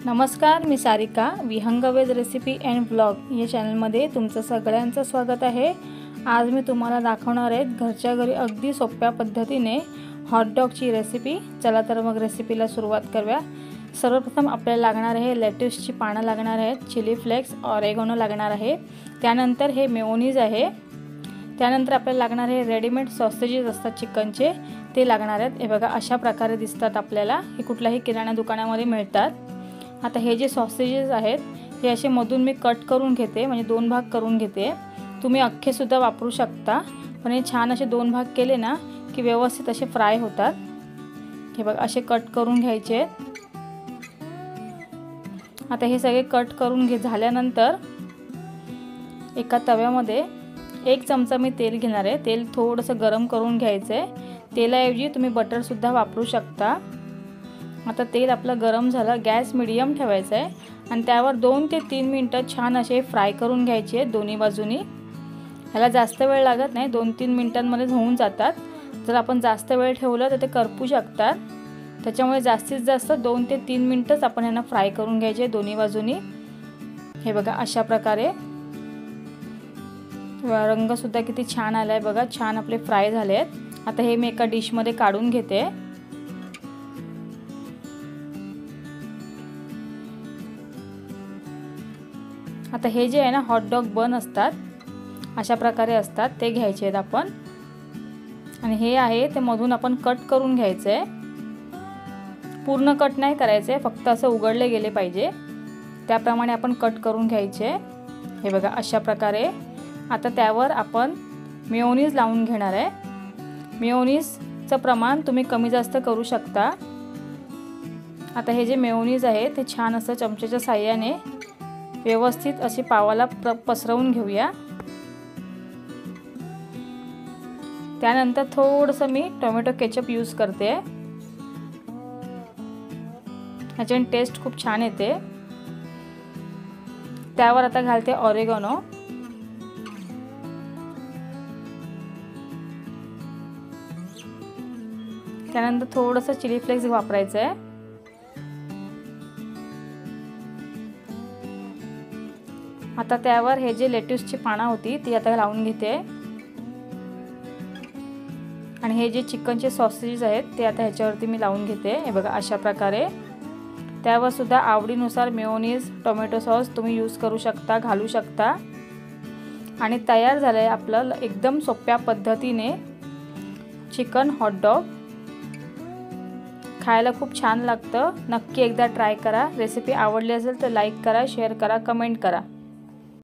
नमस्कार, मी Sarika विहंगवेज recipe and blog या चॅनलमध्ये तुमचं सगळ्यांचं स्वागत आहे। आज मी तुम्हाला दाखवणार आहे घरच्या घरी अगदी सोप्या पद्धतीने हॉटडॉगची रेसिपी। चला तर मग रेसिपीला सुरुवात करूया। सर्वप्रथम आपल्याला लागणार आहे लेट्यूसची पानं लागणार आहेत, चिली फ्लेक्स, ऑरेगॅनो लागणार आहे, त्यानंतर हे मेयोनीज आहे, त्यानंतर आपल्याला लागणार आहे रेडीमेड सॉसेजेस असतात चिकनचे, ते लागणार आहेत। हे बघा अशा प्रकारे दिसतात आपल्याला, हे कुठल्याही किराणा दुकानामध्ये मिळतात। आता हे जे सॉसेजेस आहेत हे असे मधून मी कट करून घेते, म्हणजे दोन भाग करून घेते। तुम्ही अख्खे सुद्धा वापरू शकता, पण हे छान असे दोन भाग केले ना की व्यवस्थित असे फ्राय होतात। हे बघा असे कट करून घ्यायचे। आता हे सगळे कट करून झाल्यानंतर एका तव्यामध्ये 1 चमचा मी तेल घेणार आहे। तेल थोडंसं गरम करून घ्यायचं आहे। तेलाऐवजी तुम्ही बटर सुद्धा वापरू शकता। आता तेल आपलं गरम झालं, गॅस मीडियम ठेवायचा आहे आणि त्यावर 2 ते 3 मिनिटं छान असे फ्राय करून घ्यायचे दोन्ही बाजूनी। ह्याला जास्त वेळ लागत नाही, 2-3 मिनिटांमध्ये होऊन जातात। जर आपण जास्त वेळ ठेवलं तर ते करपू शकतात, त्याच्यामुळे जास्तीत जास्त 2 ते 3 मिनिटच आपण ह्यांना फ्राय करून घ्यायचे दोन्ही बाजूनी। हे बघा अशा प्रकारे रंग सुद्धा किती छान आलाय बघा, छान आपले फ्राय झाले आहेत। आता हे मी एका डिशमध्ये काढून घेते। आता हे जे आहे ना हॉटडॉग बन असतात, अशा प्रकारे असतात, ते घ्यायचे आहेत आपण। आणि हे आहे ते मधून आपण कट करून घ्यायचं आहे। पूर्ण कट नाही करायचे, फक्त असं उघडले गेले पाहिजे त्याप्रमाणे आपण कट करून घ्यायचे। हे बघा अशा प्रकारे। आता त्यावर आपण मेयोनीज लावून घेणार आहे। मेयोनीजचं प्रमाण तुम्ही कमी जास्त करू शकता। आता हे जे मेयोनीज आहे ते छान असं चमच्याच्या साहाय्याने व्यवस्थित अशी पावाला पसरवून घेऊया। त्यानंतर थोडंसं मी टोमॅटो केचप यूज करते, ह्याच्याने टेस्ट खूप छान येते। त्यावर आता घालते ऑरेगॅनो, त्यानंतर थोडंसं चिली फ्लेक्स वापरायचं आहे। आता त्यावर हे जे लेट्यूसची पानं होती ती आता लावून घेते आणि हे जे चिकनचे सॉसेजेस आहेत ते आता ह्याच्यावरती मी लावून घेते। हे बघा अशा प्रकारे। त्यावर सुद्धा आवडीनुसार मेयोनीज, टोमॅटो सॉस तुम्ही यूज करू शकता, घालू शकता। आणि तयार झालंय आपलं एकदम सोप्या पद्धतीने चिकन हॉटडॉग। खायला खूप छान लागतं, नक्की एकदा ट्राय करा। रेसिपी आवडली असेल तर लाईक करा, शेअर करा, कमेंट करा।